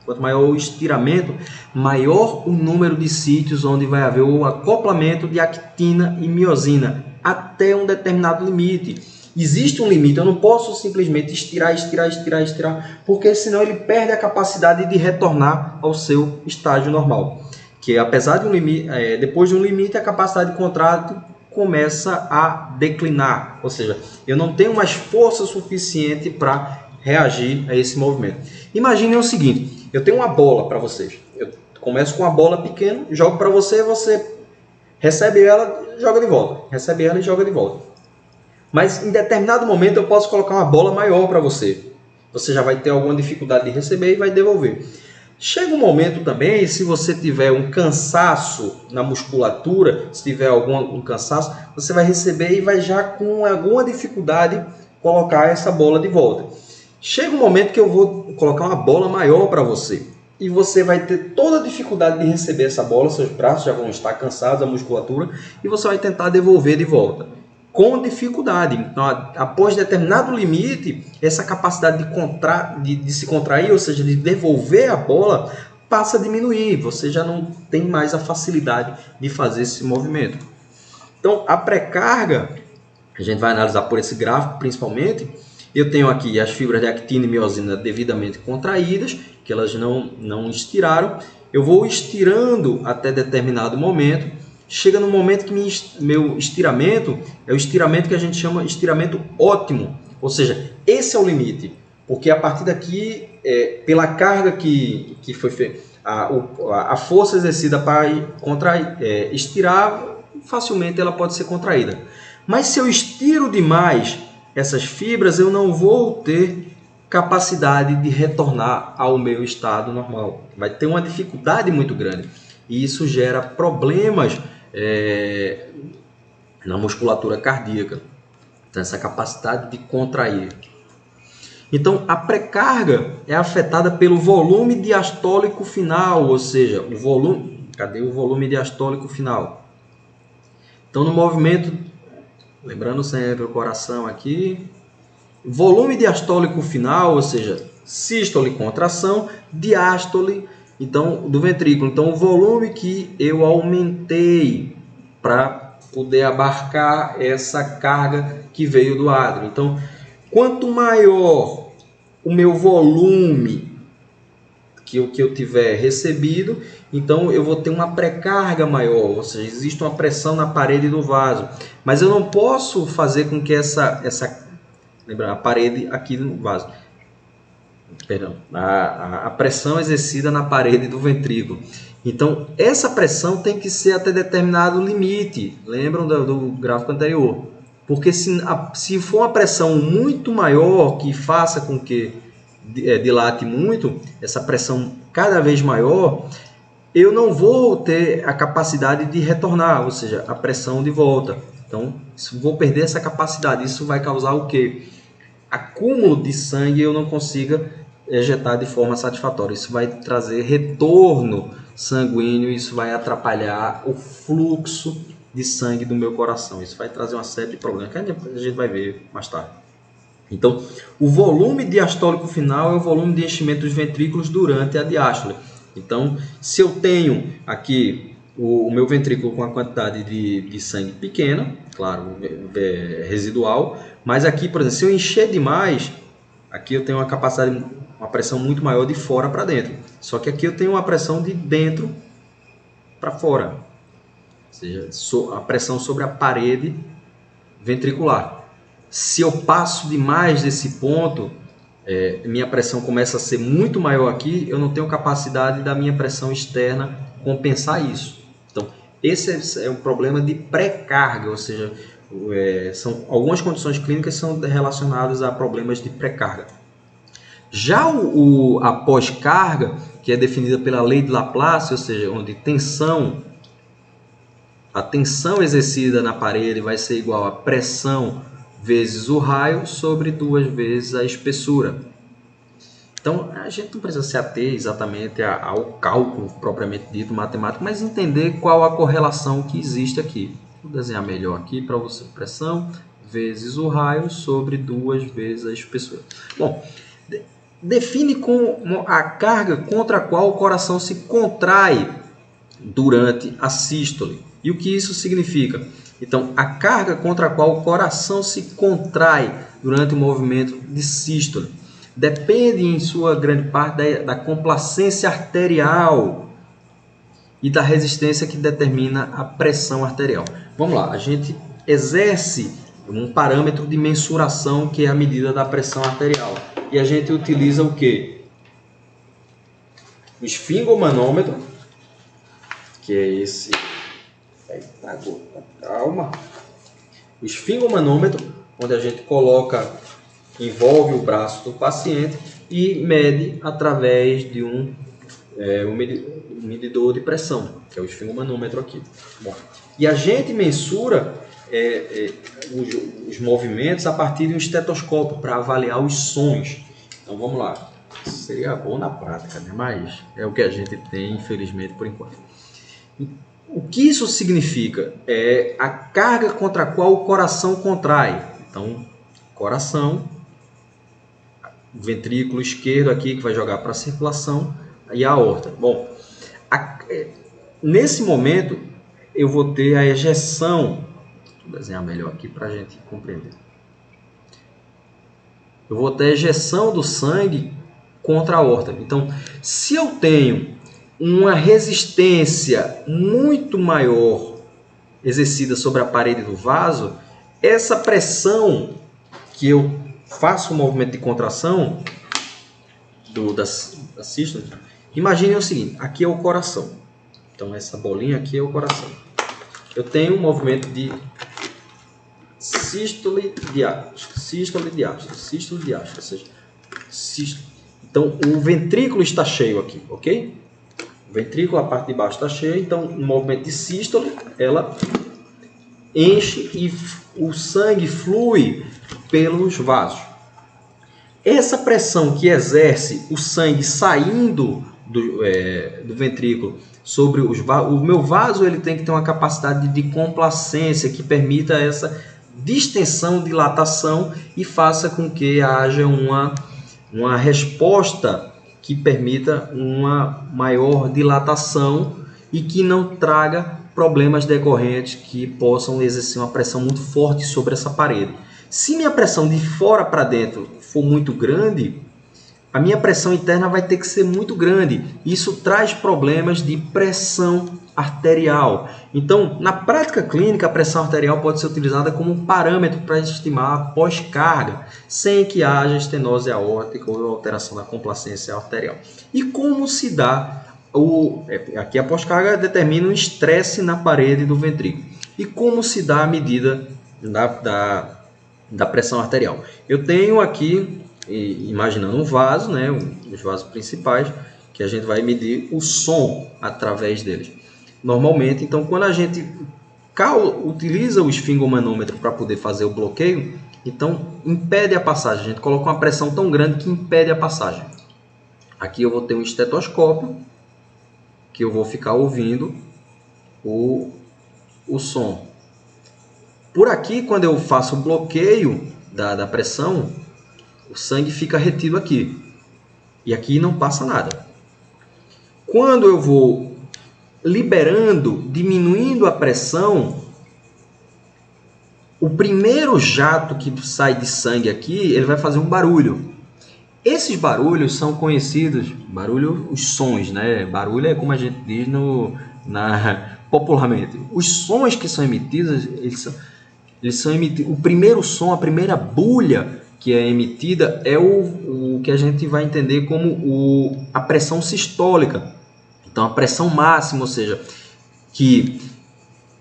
quanto maior o estiramento, maior o número de sítios onde vai haver o acoplamento de actina e miosina, até um determinado limite. Existe um limite, eu não posso simplesmente estirar, porque senão ele perde a capacidade de retornar ao seu estágio normal. Que apesar de um limite, depois de um limite, a capacidade de contrato começa a declinar, ou seja, eu não tenho mais força suficiente para reagir a esse movimento. Imaginem o seguinte, eu tenho uma bola para vocês, Começo com uma bola pequena, jogo para você, você recebe ela, joga de volta. Recebe ela e joga de volta. Mas em determinado momento eu posso colocar uma bola maior para você. Você já vai ter alguma dificuldade de receber e vai devolver. Chega um momento também, se você tiver um cansaço na musculatura, se tiver algum cansaço, você vai receber e vai já com alguma dificuldade colocar essa bola de volta. Chega um momento que eu vou colocar uma bola maior para você. E você vai ter toda a dificuldade de receber essa bola, seus braços já vão estar cansados, a musculatura, e você vai tentar devolver de volta. Com dificuldade. Então, após determinado limite, essa capacidade de se contrair, ou seja, de devolver a bola, passa a diminuir. Você já não tem mais a facilidade de fazer esse movimento. Então, a pré-carga, a gente vai analisar por esse gráfico principalmente. Eu tenho aqui as fibras de actina e miosina devidamente contraídas, que elas não estiraram. Eu vou estirando até determinado momento. Chega no momento que meu estiramento é o estiramento que a gente chama de estiramento ótimo. Ou seja, esse é o limite. Porque a partir daqui, pela carga que foi feita, a força exercida para estirar, facilmente ela pode ser contraída. Mas se eu estiro demais essas fibras, eu não vou ter capacidade de retornar ao meu estado normal. Vai ter uma dificuldade muito grande. E isso gera problemas na musculatura cardíaca. Então, essa capacidade de contrair. Então, a pré-carga é afetada pelo volume diastólico final, ou seja, o volume... Cadê o volume diastólico final? Então, no movimento, lembrando sempre o coração aqui, volume diastólico final, ou seja, sístole, contração, diástole, então, do ventrículo. Então, o volume que eu aumentei para poder abarcar essa carga que veio do ádrio. Então, quanto maior o meu volume que eu tiver recebido, então eu vou ter uma pré-carga maior, ou seja, existe uma pressão na parede do vaso. Mas eu não posso fazer com que lembra, a parede aqui no vaso, perdão, a pressão exercida na parede do ventrículo. Então, essa pressão tem que ser até determinado limite. Lembram do gráfico anterior? Porque se for uma pressão muito maior, que faça com que dilate muito, essa pressão cada vez maior, eu não vou ter a capacidade de retornar, ou seja, a pressão de volta. Então, vou perder essa capacidade. Isso vai causar o quê? Acúmulo de sangue, eu não consiga ejetar de forma satisfatória. Isso vai trazer retorno sanguíneo, isso vai atrapalhar o fluxo de sangue do meu coração. Isso vai trazer uma série de problemas que a gente vai ver mais tarde. Então, o volume diastólico final é o volume de enchimento dos ventrículos durante a diástole. Então, se eu tenho aqui o meu ventrículo com a quantidade de sangue pequena, claro, residual, mas aqui, por exemplo, se eu encher demais, aqui eu tenho uma capacidade, uma pressão muito maior de fora para dentro. Só que aqui eu tenho uma pressão de dentro para fora, ou seja, a pressão sobre a parede ventricular. Se eu passo demais desse ponto, minha pressão começa a ser muito maior aqui, eu não tenho capacidade da minha pressão externa compensar isso. Então, esse é um problema de pré-carga, ou seja, são algumas condições clínicas são relacionadas a problemas de pré-carga. Já a pós-carga, que é definida pela lei de Laplace, ou seja, onde a tensão exercida na parede vai ser igual a pressão vezes o raio sobre 2 vezes a espessura. Então, a gente não precisa se ater exatamente ao cálculo propriamente dito matemático, mas entender qual a correlação que existe aqui. Vou desenhar melhor aqui para você. Pressão vezes o raio sobre 2 vezes a espessura. Bom, define como a carga contra a qual o coração se contrai durante a sístole. E o que isso significa? Então, a carga contra a qual o coração se contrai durante o movimento de sístole depende, em sua grande parte, da complacência arterial e da resistência que determina a pressão arterial. Vamos lá, a gente exerce um parâmetro de mensuração que é a medida da pressão arterial. E a gente utiliza o quê? O esfingomanômetro, que é esse. Eita, gota, calma. O esfingomanômetro, onde a gente envolve o braço do paciente e mede através de um medidor de pressão, que é o esfingomanômetro aqui. Bom, e a gente mensura os movimentos a partir de um estetoscópio para avaliar os sons. Então vamos lá. Seria bom na prática, né? Mas é o que a gente tem, infelizmente, por enquanto. O que isso significa? É a carga contra a qual o coração contrai. Então, coração, ventrículo esquerdo aqui que vai jogar para a circulação e a aorta. Bom, nesse momento eu vou ter a ejeção. Vou desenhar melhor aqui para a gente compreender. Eu vou ter a ejeção do sangue contra a aorta. Então, se eu tenho uma resistência muito maior exercida sobre a parede do vaso, essa pressão que eu faço o movimento de contração da sístole, imagine o seguinte, aqui é o coração. Então, essa bolinha aqui é o coração. Eu tenho um movimento de sístole, diástole, sístole, diástole, sístole, diástole, ou seja, sístole. Então, o ventrículo está cheio aqui, ok? O ventrículo, a parte de baixo está cheia, então, no movimento de sístole, ela enche e o sangue flui pelos vasos. Essa pressão que exerce o sangue saindo do ventrículo sobre os vasos, o meu vaso ele tem que ter uma capacidade de complacência que permita essa distensão, dilatação e faça com que haja uma resposta que permita uma maior dilatação e que não traga problemas decorrentes que possam exercer uma pressão muito forte sobre essa parede. Se minha pressão de fora para dentro for muito grande, a minha pressão interna vai ter que ser muito grande. Isso traz problemas de pressão arterial. Então, na prática clínica, a pressão arterial pode ser utilizada como um parâmetro para estimar a pós-carga, sem que haja estenose aórtica ou alteração da complacência arterial. E como se dá aqui a pós-carga determina o estresse na parede do ventrículo. E como se dá a medida da pressão arterial? Eu tenho aqui, imaginando um vaso, né, os vasos principais, que a gente vai medir o som através deles. Normalmente, então, quando a gente utiliza o esfingomanômetro para poder fazer o bloqueio, então impede a passagem. A gente coloca uma pressão tão grande que impede a passagem. Aqui eu vou ter um estetoscópio, que eu vou ficar ouvindo o som. Por aqui, quando eu faço o bloqueio da pressão, o sangue fica retido aqui. E aqui não passa nada. Quando eu vou liberando, diminuindo a pressão, o primeiro jato que sai de sangue aqui, ele vai fazer um barulho. Esses barulhos são conhecidos, os sons, né? Barulho é como a gente diz popularmente. Os sons que são emitidos, eles são emitidos. O primeiro som, a primeira bulha que é emitida é o que a gente vai entender como a pressão sistólica. Então, a pressão máxima, ou seja, que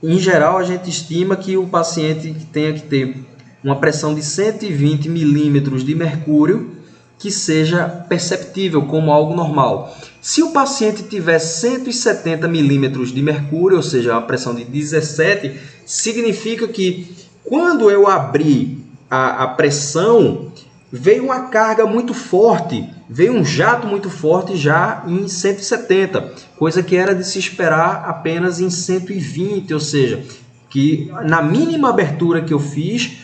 em geral a gente estima que o paciente tenha que ter uma pressão de 120 milímetros de mercúrio que seja perceptível como algo normal. Se o paciente tiver 170 milímetros de mercúrio, ou seja, uma pressão de 17, significa que quando eu abrir a pressão, veio uma carga muito forte, veio um jato muito forte já em 170, coisa que era de se esperar apenas em 120, ou seja, que na mínima abertura que eu fiz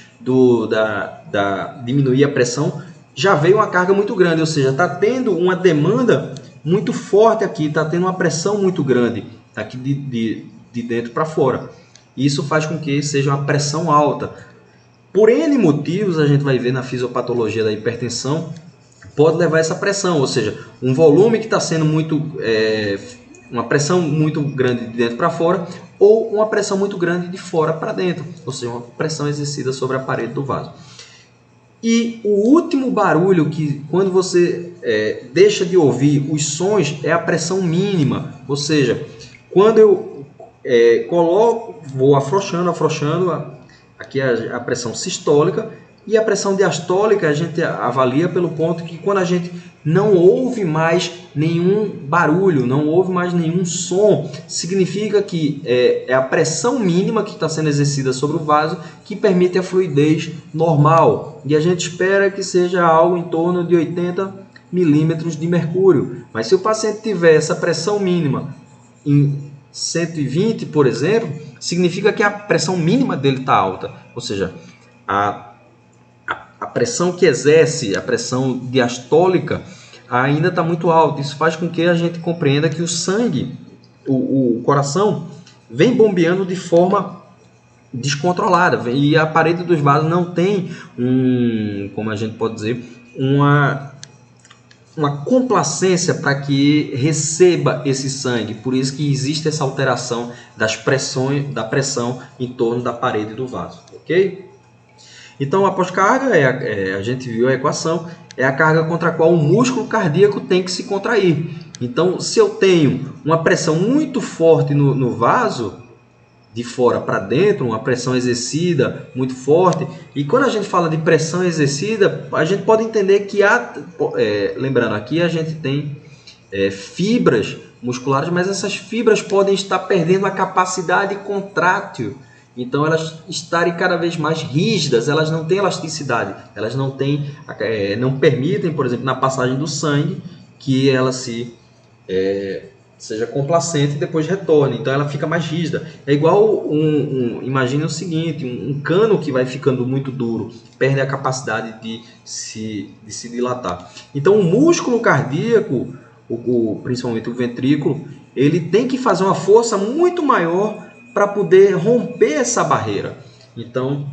diminuir a pressão, já veio uma carga muito grande, ou seja, está tendo uma demanda muito forte aqui, está tendo uma pressão muito grande aqui de dentro para fora. Isso faz com que seja uma pressão alta. Por N motivos, a gente vai ver na fisiopatologia da hipertensão, pode levar essa pressão, ou seja, um volume que está sendo uma pressão muito grande de dentro para fora, ou uma pressão muito grande de fora para dentro, ou seja, uma pressão exercida sobre a parede do vaso. E o último barulho que, quando você deixa de ouvir os sons, é a pressão mínima, ou seja, Quando eu coloco, vou afrouxando aqui a pressão sistólica, e a pressão diastólica a gente avalia pelo ponto que quando a gente não ouve mais nenhum barulho, não ouve mais nenhum som, significa que é a pressão mínima que está sendo exercida sobre o vaso que permite a fluidez normal. E a gente espera que seja algo em torno de 80 milímetros de mercúrio. Mas se o paciente tiver essa pressão mínima em 120, por exemplo, significa que a pressão mínima dele está alta. Ou seja, a pressão que exerce, a pressão diastólica, ainda está muito alta. Isso faz com que a gente compreenda que o sangue, o coração, vem bombeando de forma descontrolada. E a parede dos vasos não tem, como a gente pode dizer, uma complacência para que receba esse sangue. Por isso que existe essa alteração da pressão em torno da parede do vaso. Ok? Então, a pós-carga, a gente viu a equação, é a carga contra a qual o músculo cardíaco tem que se contrair. Então, se eu tenho uma pressão muito forte no vaso, de fora para dentro, uma pressão exercida muito forte, e quando a gente fala de pressão exercida, a gente pode entender que lembrando, aqui a gente tem fibras musculares, mas essas fibras podem estar perdendo a capacidade contrátil. Então, elas estarem cada vez mais rígidas, elas não têm elasticidade, elas não permitem, por exemplo, na passagem do sangue, que ela seja complacente e depois retorne. Então, ela fica mais rígida. É igual, imagine o seguinte, um cano que vai ficando muito duro, perde a capacidade de se dilatar. Então, o músculo cardíaco, principalmente o ventrículo, ele tem que fazer uma força muito maior para poder romper essa barreira. Então,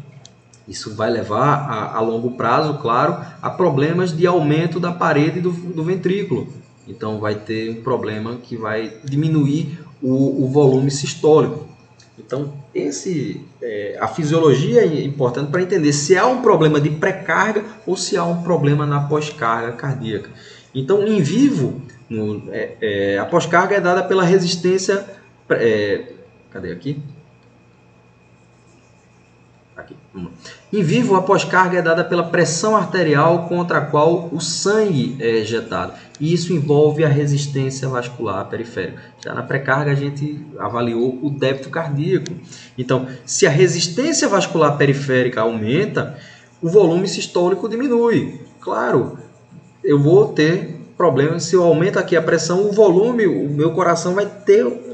isso vai levar a longo prazo, claro, a problemas de aumento da parede do ventrículo. Então, vai ter um problema que vai diminuir o volume sistólico. Então, a fisiologia é importante para entender se há um problema de pré-carga ou se há um problema na pós-carga cardíaca. Então, em vivo, a pós-carga é dada pela resistência... Cadê aqui? Aqui. Em vivo, a pós-carga é dada pela pressão arterial contra a qual o sangue é ejetado. E isso envolve a resistência vascular periférica. Já na pré-carga, a gente avaliou o débito cardíaco. Então, se a resistência vascular periférica aumenta, o volume sistólico diminui. Claro, eu vou ter problemas. Se eu aumento aqui a pressão, o volume, o meu coração vai ter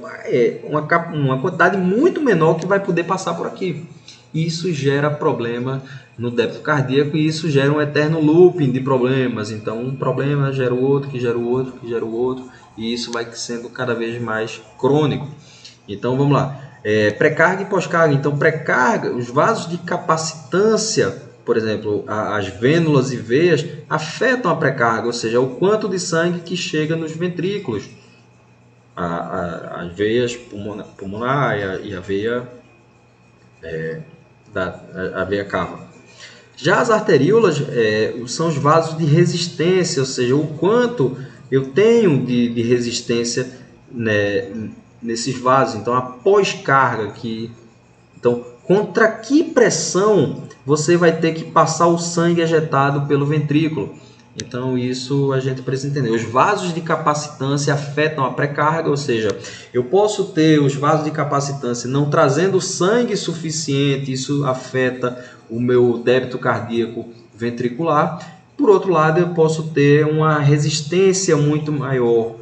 uma quantidade muito menor que vai poder passar por aqui. Isso gera problema no débito cardíaco e isso gera um eterno looping de problemas. Então, um problema gera o outro, que gera o outro, que gera o outro, e isso vai sendo cada vez mais crônico. Então, vamos lá. Pré-carga e pós-carga. Então, pré-carga, os vasos de capacitância, por exemplo, as vênulas e veias, afetam a pré-carga, ou seja, o quanto de sangue que chega nos ventrículos. As veias pulmonar e a veia a veia cava. Já as arteríolas são os vasos de resistência, ou seja, o quanto eu tenho de resistência, né, nesses vasos. Então, a pós-carga aqui. Então, contra que pressão você vai ter que passar o sangue ejetado pelo ventrículo? Então, isso a gente precisa entender. Os vasos de capacitância afetam a pré-carga, ou seja, eu posso ter os vasos de capacitância não trazendo sangue suficiente, isso afeta o meu débito cardíaco ventricular. Por outro lado, eu posso ter uma resistência muito maior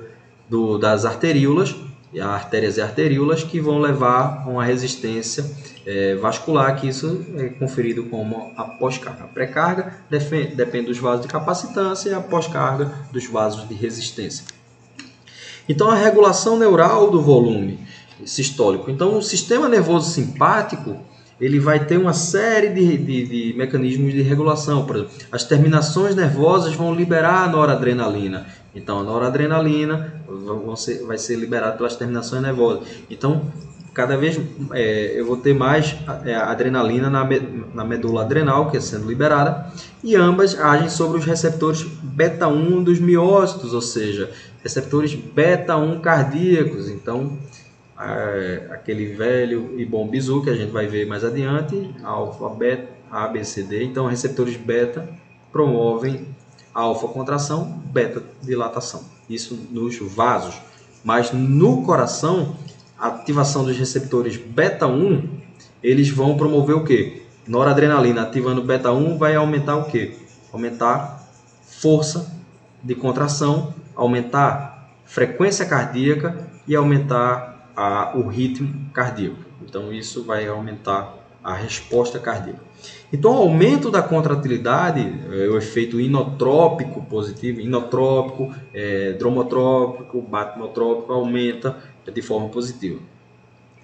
das arteríolas, artérias e arteríolas, que vão levar a uma resistência vascular, que isso é conferido como a pós-carga. A pré-carga depende dos vasos de capacitância e a pós-carga dos vasos de resistência. Então, a regulação neural do volume sistólico. Então, o sistema nervoso simpático ele vai ter uma série de mecanismos de regulação. Por exemplo, as terminações nervosas vão liberar a noradrenalina. Então, a noradrenalina vai ser liberada pelas terminações nervosas. Então, cada vez eu vou ter mais adrenalina na medula adrenal, que é sendo liberada, e ambas agem sobre os receptores beta-1 dos miócitos, ou seja, receptores beta-1 cardíacos. Então, aquele velho e bom bizu que a gente vai ver mais adiante, alfa, beta, A, B, C, D. Então, receptores beta promovem alfa contração, beta dilatação. Isso nos vasos. Mas no coração, a ativação dos receptores beta 1, eles vão promover o quê? Noradrenalina ativando beta 1 vai aumentar o quê? Aumentar força de contração, aumentar frequência cardíaca e aumentar o ritmo cardíaco. Então, isso vai aumentar a resposta cardíaca. Então, o aumento da contratilidade, o efeito inotrópico positivo, inotrópico, dromotrópico, batimotrópico, aumenta de forma positiva.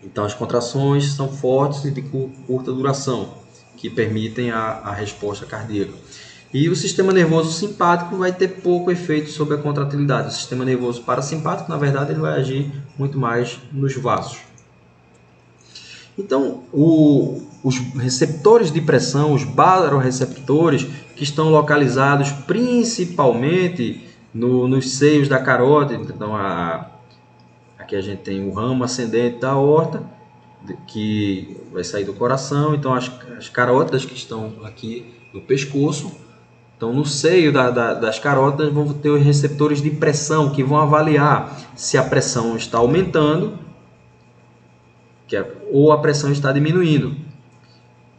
Então, as contrações são fortes e de curta duração, que permitem a resposta cardíaca. E o sistema nervoso simpático vai ter pouco efeito sobre a contratilidade. O sistema nervoso parasimpático, na verdade, ele vai agir muito mais nos vasos. Então, os receptores de pressão, os baroreceptores, que estão localizados principalmente nos seios da carótida. Então, aqui a gente tem o ramo ascendente da aorta, que vai sair do coração. Então, as carótidas que estão aqui no pescoço. Então, no seio das carótidas vão ter os receptores de pressão, que vão avaliar se a pressão está aumentando ou a pressão está diminuindo.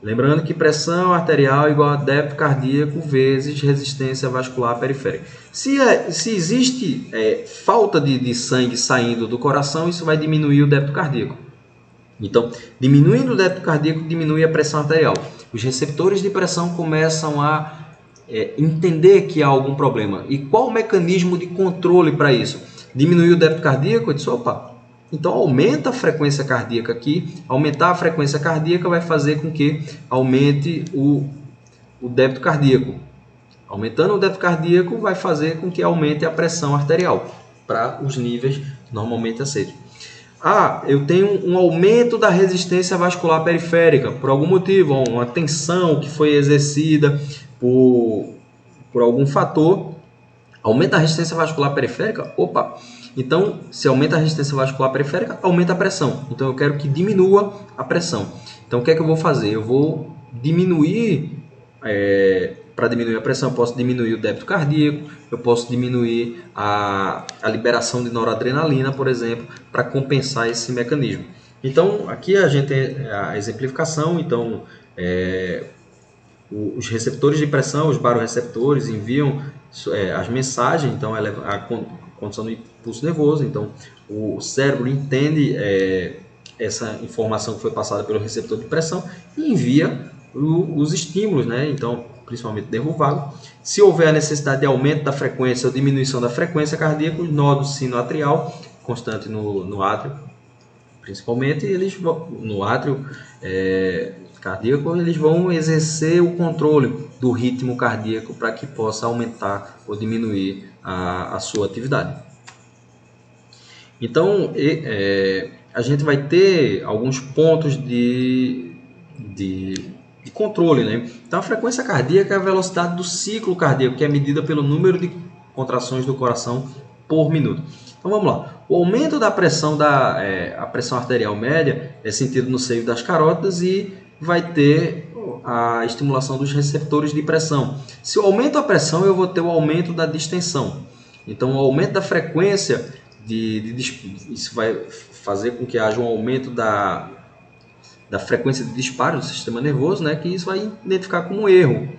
Lembrando que pressão arterial é igual a débito cardíaco vezes resistência vascular periférica. Se existe falta de sangue saindo do coração, isso vai diminuir o débito cardíaco. Então, diminuindo o débito cardíaco, diminui a pressão arterial. Os receptores de pressão começam a entender que há algum problema. E qual o mecanismo de controle para isso? Diminuir o débito cardíaco? Eu disse, opa, então aumenta a frequência cardíaca aqui. Aumentar a frequência cardíaca vai fazer com que aumente o débito cardíaco. Aumentando o débito cardíaco vai fazer com que aumente a pressão arterial para os níveis normalmente aceitos. Eu tenho um aumento da resistência vascular periférica por algum motivo, uma tensão que foi exercida por algum fator. Aumenta a resistência vascular periférica? Opa! Então, se aumenta a resistência vascular periférica, aumenta a pressão. Então, eu quero que diminua a pressão. Então, o que é que eu vou fazer? Eu vou diminuir, para diminuir a pressão, eu posso diminuir o débito cardíaco, eu posso diminuir a liberação de noradrenalina, por exemplo, para compensar esse mecanismo. Então, aqui a gente tem a exemplificação. Então, os receptores de pressão, os baroreceptores, enviam as mensagens. Então, a condição do impulso nervoso. Então, o cérebro entende essa informação que foi passada pelo receptor de pressão e envia os estímulos, né? Então, principalmente nervo vago. Se houver a necessidade de aumento da frequência ou diminuição da frequência cardíaca, os nódulos sinoatrial, constante no átrio, principalmente, no átrio cardíaco, eles vão exercer o controle do ritmo cardíaco para que possa aumentar ou diminuir a sua atividade. Então, a gente vai ter alguns pontos de controle, né? Então, a frequência cardíaca é a velocidade do ciclo cardíaco, que é medida pelo número de contrações do coração por minuto. Então, vamos lá. O aumento da pressão a pressão arterial média é sentido no seio das carótidas e vai ter a estimulação dos receptores de pressão. Se eu aumento a pressão, eu vou ter o aumento da distensão. Então, o aumento da frequência isso vai fazer com que haja um aumento da frequência de disparo do sistema nervoso, né, que isso vai identificar como erro.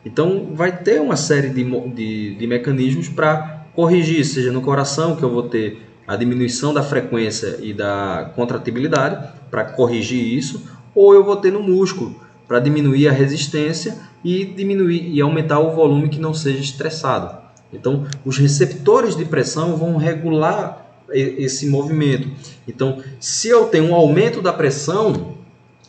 Então, vai ter uma série de mecanismos para corrigir, seja no coração, que eu vou ter a diminuição da frequência e da contratibilidade, para corrigir isso, ou eu vou ter no músculo, para diminuir a resistência e aumentar o volume que não seja estressado. Então, os receptores de pressão vão regular esse movimento. Então, se eu tenho um aumento da pressão,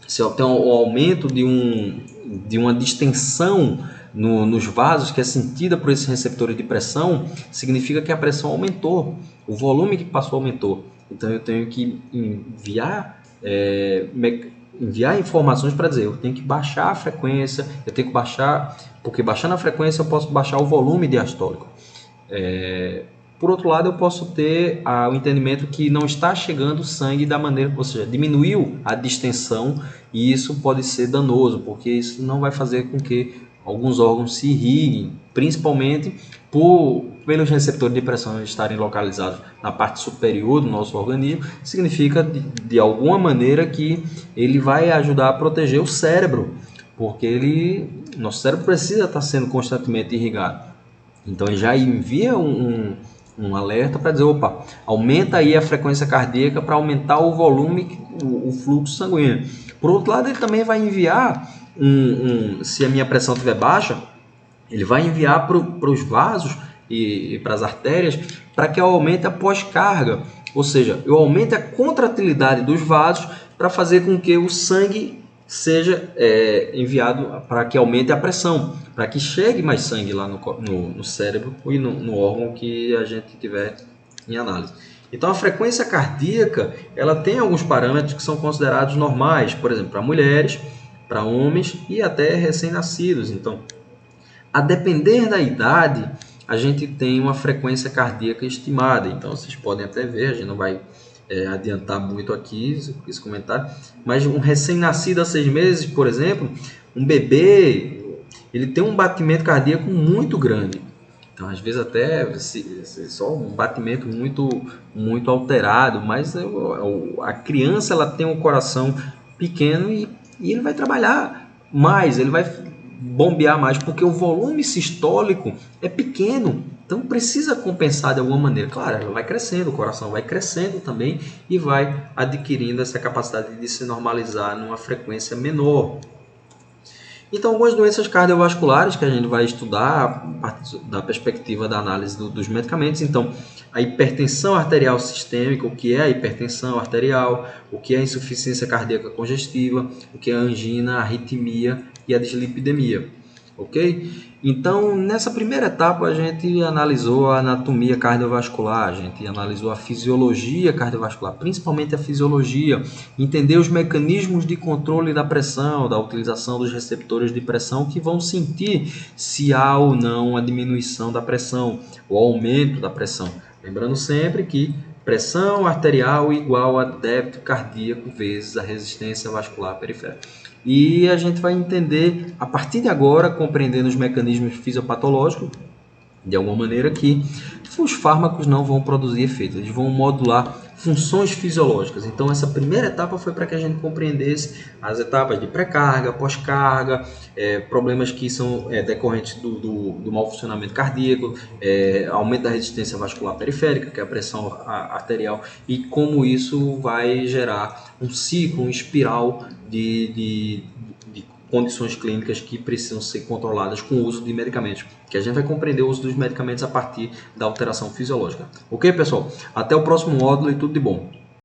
se eu tenho um aumento de uma distensão nos vasos, que é sentida por esses receptores de pressão, significa que a pressão aumentou, o volume que passou aumentou. Então, eu tenho que enviar informações para dizer, eu tenho que baixar a frequência, porque baixando a frequência eu posso baixar o volume diastólico. Por outro lado, eu posso ter o entendimento que não está chegando sangue da maneira, ou seja, diminuiu a distensão e isso pode ser danoso, porque isso não vai fazer com que alguns órgãos se irriguem, principalmente pelos receptores de pressão estarem localizados na parte superior do nosso organismo. Significa, de alguma maneira, que ele vai ajudar a proteger o cérebro, porque nosso cérebro precisa estar sendo constantemente irrigado. Então ele já envia um alerta para dizer, opa, aumenta aí a frequência cardíaca para aumentar o volume, o fluxo sanguíneo. Por outro lado, ele também vai enviar, se a minha pressão estiver baixa, ele vai enviar para os vasos e para as artérias para que eu aumente a pós-carga, ou seja, eu aumente a contratilidade dos vasos para fazer com que o sangue seja enviado para que aumente a pressão, para que chegue mais sangue lá no cérebro e no órgão que a gente tiver em análise. Então a frequência cardíaca ela tem alguns parâmetros que são considerados normais, por exemplo, para mulheres, para homens e até recém-nascidos. Então, a depender da idade, a gente tem uma frequência cardíaca estimada. Então vocês podem até ver, a gente não vai adiantar muito aqui esse comentário, mas um recém-nascido há 6 meses, por exemplo, um bebê, ele tem um batimento cardíaco muito grande. Então, às vezes até só um batimento muito alterado, mas a criança ela tem um coração pequeno e ele vai trabalhar mais, ele vai bombear mais, porque o volume sistólico é pequeno. Então precisa compensar de alguma maneira. Claro, ela vai crescendo, o coração vai crescendo também e vai adquirindo essa capacidade de se normalizar numa frequência menor. Então, algumas doenças cardiovasculares que a gente vai estudar a partir da perspectiva da análise dos medicamentos. Então, a hipertensão arterial sistêmica, o que é a hipertensão arterial, o que é a insuficiência cardíaca congestiva, o que é a angina, a arritmia e a dislipidemia. Ok? Então, nessa primeira etapa, a gente analisou a anatomia cardiovascular, a gente analisou a fisiologia cardiovascular, principalmente a fisiologia, entender os mecanismos de controle da pressão, da utilização dos receptores de pressão que vão sentir se há ou não a diminuição da pressão, o aumento da pressão. Lembrando sempre que pressão arterial igual a débito cardíaco vezes a resistência vascular periférica. E a gente vai entender, a partir de agora, compreendendo os mecanismos fisiopatológicos, de alguma maneira que os fármacos não vão produzir efeito, eles vão modular funções fisiológicas. Então essa primeira etapa foi para que a gente compreendesse as etapas de pré-carga, pós-carga, problemas que são decorrentes do mau funcionamento cardíaco, aumento da resistência vascular periférica, que é a pressão arterial, e como isso vai gerar um ciclo, uma espiral de condições clínicas que precisam ser controladas com o uso de medicamentos, que a gente vai compreender o uso dos medicamentos a partir da alteração fisiológica. Ok, pessoal? Até o próximo módulo e tudo de bom!